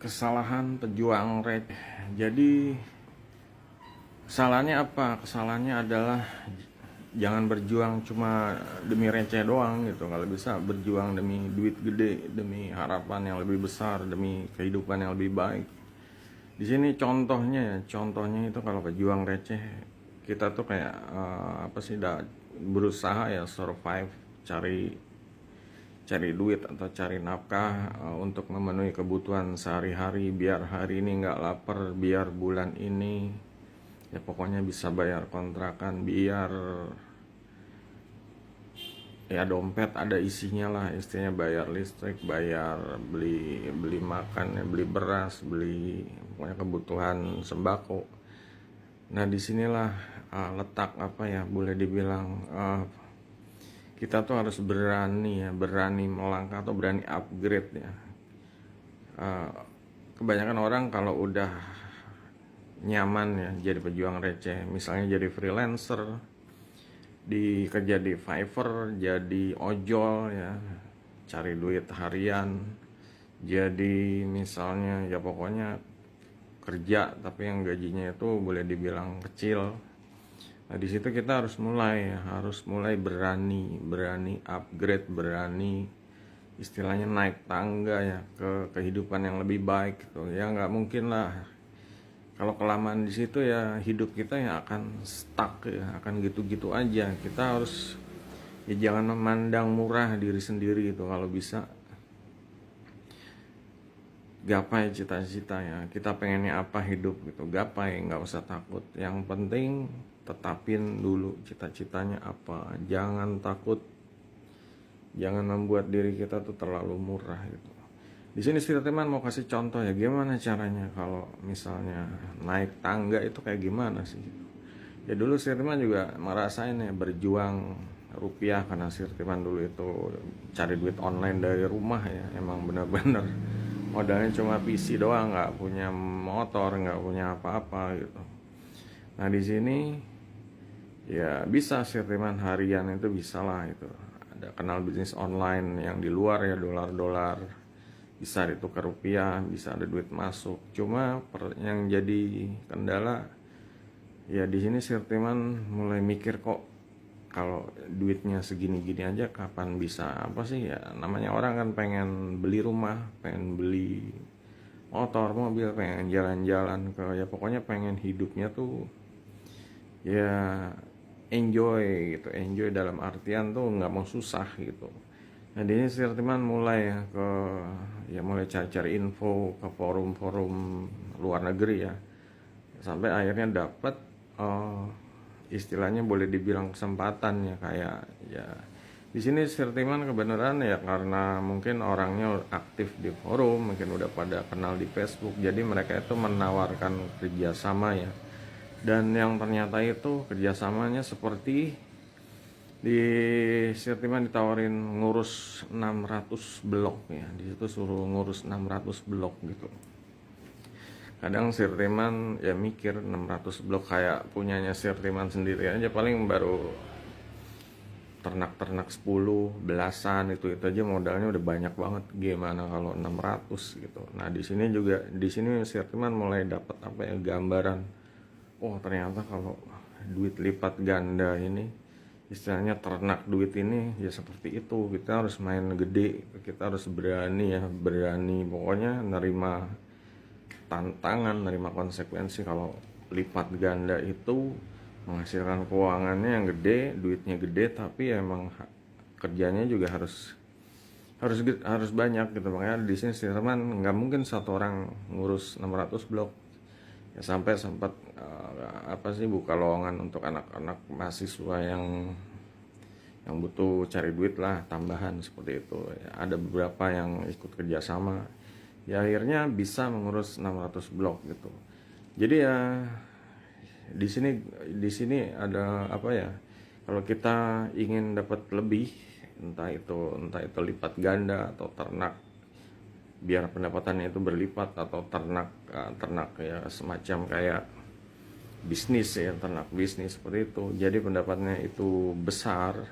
Kesalahan pejuang receh. Jadi kesalahannya apa? Kesalahannya adalah jangan berjuang cuma demi receh doang gitu. Kalau bisa berjuang demi duit gede, demi harapan yang lebih besar, demi kehidupan yang lebih baik. Di sini contohnya itu kalau pejuang receh kita tuh kayak apa sih, berusaha ya survive, cari cari duit atau cari nafkah untuk memenuhi kebutuhan sehari-hari, biar hari ini nggak lapar, biar bulan ini ya pokoknya bisa bayar kontrakan, biar ya dompet ada isinya lah, istilahnya bayar listrik, bayar beli beli makan, ya, beli beras, beli pokoknya kebutuhan sembako. Nah disinilah letak apa ya, boleh dibilang kita tuh harus berani ya, berani melangkah atau berani upgrade ya. Kebanyakan orang kalau udah nyaman ya jadi pejuang receh, misalnya jadi freelancer, kerja di Fiverr, jadi ojol ya, cari duit harian, jadi misalnya ya pokoknya kerja tapi yang gajinya itu boleh dibilang kecil. Nah di situ kita harus mulai berani upgrade, berani istilahnya naik tangga ya ke kehidupan yang lebih baik gitu. Ya nggak mungkin lah kalau kelamaan di situ ya hidup kita ya akan stuck ya, akan gitu-gitu aja. Kita harus ya jangan memandang murah diri sendiri itu, kalau bisa gapai cita-cita ya, kita pengennya apa hidup gitu, gapai, nggak usah takut. Yang penting tetapin dulu cita-citanya apa, jangan takut, jangan membuat diri kita tuh terlalu murah gitu. Di sini Firman mau kasih contoh ya, gimana caranya kalau misalnya naik tangga itu kayak gimana sih. Ya dulu Firman juga merasain ya berjuang rupiah, karena Firman dulu itu cari duit online dari rumah ya, emang bener-bener modalnya cuma PC doang, nggak punya motor, nggak punya apa-apa gitu. Nah di sini ya bisa Firman harian itu bisa lah itu. Ada kenal bisnis online yang di luar ya, dolar-dolar bisa ditukar rupiah, bisa ada duit masuk. Cuma yang jadi kendala ya di sini Firman mulai mikir, kok kalau duitnya segini-gini aja kapan bisa apa sih ya, namanya orang kan pengen beli rumah, pengen beli motor, mobil, pengen jalan-jalan ke ya pokoknya pengen hidupnya tuh ya enjoy gitu, enjoy dalam artian tuh nggak mau susah gitu. Nah di sini teman mulai mulai cari-cari info ke forum-forum luar negeri ya, sampai akhirnya dapat istilahnya boleh dibilang kesempatan ya, kayak ya di sini Sirtiman kebenaran ya karena mungkin orangnya aktif di forum, mungkin udah pada kenal di Facebook, jadi mereka itu menawarkan kerjasama ya, dan yang ternyata itu kerjasamanya seperti di Sirtiman ditawarin ngurus 600 blok ya, di situ suruh ngurus 600 blok gitu. Kadang Sirtiman ya mikir 600 blok kayak punyanya Sirtiman sendiri aja paling baru ternak-ternak 10 belasan itu aja modalnya udah banyak banget, gimana kalau 600 gitu. Nah di sini Sirtiman mulai dapat apa ya, gambaran, oh ternyata kalau duit lipat ganda ini, istilahnya ternak duit ini ya seperti itu. Kita harus main gede, kita harus berani pokoknya nerima tantangan, nerima konsekuensi. Kalau lipat ganda itu menghasilkan keuangannya yang gede, duitnya gede, tapi emang kerjanya juga harus banyak gitu. Makanya di sini Sirman nggak mungkin satu orang ngurus 600 blok ya, sampai sempat buka lowongan untuk anak-anak mahasiswa yang butuh cari duit lah tambahan seperti itu ya. Ada beberapa yang ikut kerjasama ya, akhirnya bisa mengurus 600 blok gitu. Jadi ya di sini ada apa ya, kalau kita ingin dapat lebih, entah itu lipat ganda atau ternak biar pendapatannya itu berlipat, atau ternak ya semacam kayak bisnis ya, ternak bisnis seperti itu, jadi pendapatnya itu besar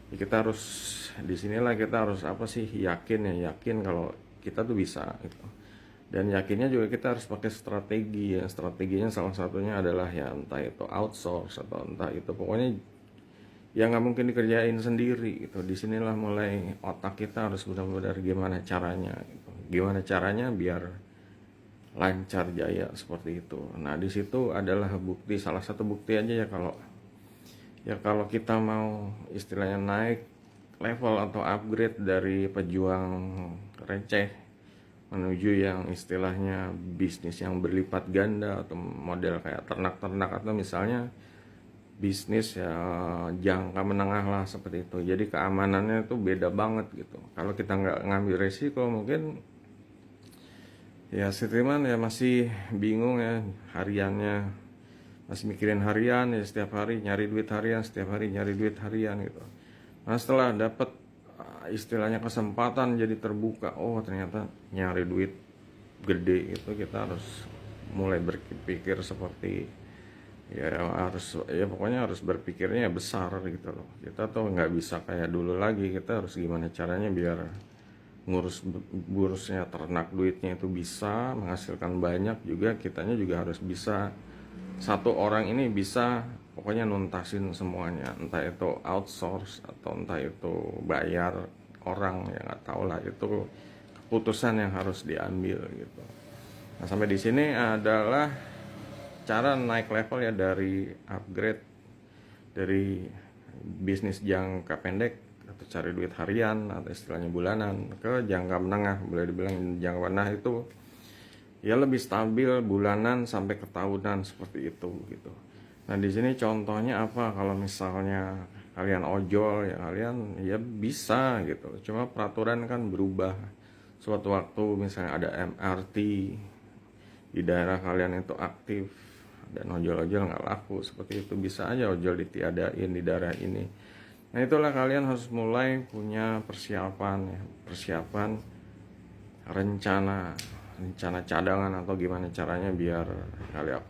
ya, kita harus disinilah kita harus yakin kalau kita tuh bisa gitu. Dan yakinnya juga kita harus pakai strategi ya. Strateginya salah satunya adalah ya entah itu outsource atau entah itu pokoknya ya nggak mungkin dikerjain sendiri gitu. Disinilah mulai otak kita harus benar-benar gimana caranya gitu. Gimana caranya biar lancar jaya seperti itu. Nah di situ adalah bukti, salah satu bukti aja ya kalau kita mau istilahnya naik level atau upgrade dari pejuang receh menuju yang istilahnya bisnis yang berlipat ganda atau model kayak ternak-ternak atau misalnya bisnis ya jangka menengah lah seperti itu. Jadi keamanannya itu beda banget gitu. Kalau kita nggak ngambil resiko mungkin ya Sirman ya masih bingung ya hariannya, masih mikirin harian ya setiap hari nyari duit harian, setiap hari nyari duit harian gitu. Nah setelah dapat istilahnya kesempatan jadi terbuka, oh ternyata nyari duit gede itu kita harus mulai berpikir seperti ya harus ya pokoknya harus berpikirnya besar gitu loh. Kita tuh nggak bisa kayak dulu lagi, kita harus gimana caranya biar ngurusnya ternak duitnya itu bisa menghasilkan banyak, juga kitanya juga harus bisa, satu orang ini bisa pokoknya nuntasin semuanya, entah itu outsource atau entah itu bayar orang yang nggak tahu lah, itu keputusan yang harus diambil gitu. Nah sampai di sini adalah cara naik level ya dari upgrade dari bisnis jangka pendek atau cari duit harian atau istilahnya bulanan ke jangka menengah, boleh dibilang jangka menengah itu ya lebih stabil bulanan sampai ke tahunan seperti itu gitu. Nah di sini contohnya apa, kalau misalnya kalian ojol ya kalian ya bisa gitu, cuma peraturan kan berubah suatu waktu, misalnya ada MRT di daerah kalian itu aktif dan ojol-ojol nggak laku seperti itu, bisa aja ojol ditiadain di daerah ini. Nah itulah kalian harus mulai punya persiapan ya, persiapan rencana cadangan atau gimana caranya biar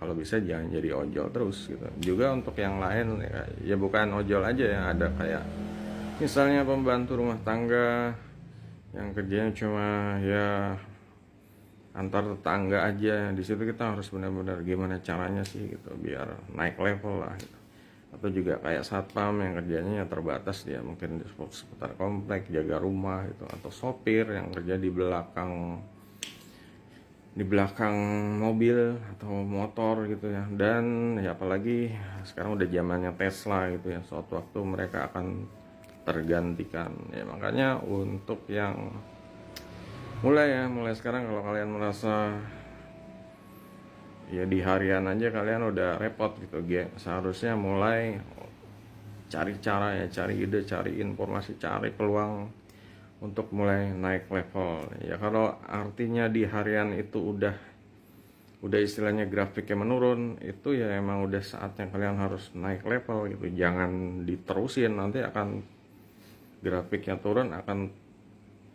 kalau bisa jangan jadi ojol terus gitu. Juga untuk yang lain ya bukan ojol aja yang ada, kayak misalnya pembantu rumah tangga yang kerjanya cuma ya antar tetangga aja, di situ kita harus benar-benar gimana caranya sih gitu biar naik level lah gitu. Atau juga kayak satpam yang kerjanya terbatas, dia mungkin di seputar komplek jaga rumah gitu, atau sopir yang kerja di belakang mobil atau motor gitu ya. Dan ya apalagi sekarang udah zamannya Tesla gitu ya, suatu waktu mereka akan tergantikan ya. Makanya untuk yang mulai sekarang, kalau kalian merasa ya di harian aja kalian udah repot gitu, seharusnya mulai cari cara ya, cari ide, cari informasi, cari peluang untuk mulai naik level ya. Kalau artinya di harian itu udah istilahnya grafiknya menurun, itu ya emang udah saatnya kalian harus naik level gitu. Jangan diterusin, nanti akan grafiknya turun, akan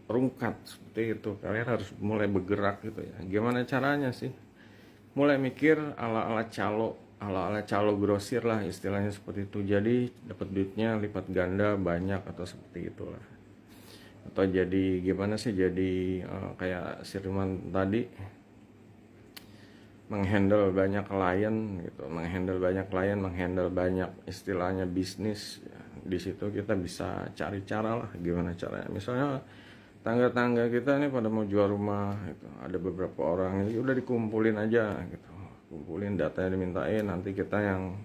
rungkat seperti itu. Kalian harus mulai bergerak gitu ya. Gimana caranya sih? Mulai mikir ala-ala calo grosir lah istilahnya seperti itu. Jadi dapat duitnya lipat ganda banyak atau seperti itulah. Atau jadi gimana sih, jadi kayak Sirman tadi menghandle banyak klien gitu, menghandle banyak istilahnya bisnis ya. Di situ kita bisa cari cara lah gimana caranya. Misalnya tangga-tangga kita nih pada mau jual rumah gitu, ada beberapa orang ini udah dikumpulin aja gitu, kumpulin datanya dimintain, nanti kita yang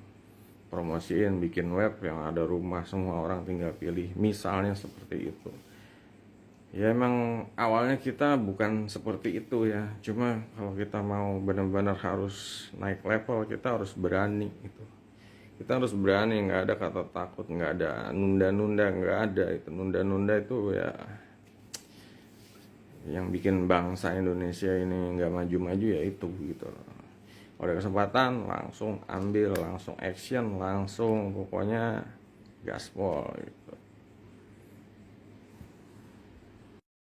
promosiin, bikin web yang ada rumah, semua orang tinggal pilih, misalnya seperti itu. Ya emang awalnya kita bukan seperti itu ya, cuma kalau kita mau benar-benar harus naik level, kita harus berani gitu. Kita harus berani, nggak ada kata takut, nggak ada nunda-nunda, nggak ada itu. Nunda-nunda itu ya yang bikin bangsa Indonesia ini nggak maju-maju ya itu gitu. Kalau ada kesempatan langsung ambil, langsung action, langsung pokoknya gaspol gitu.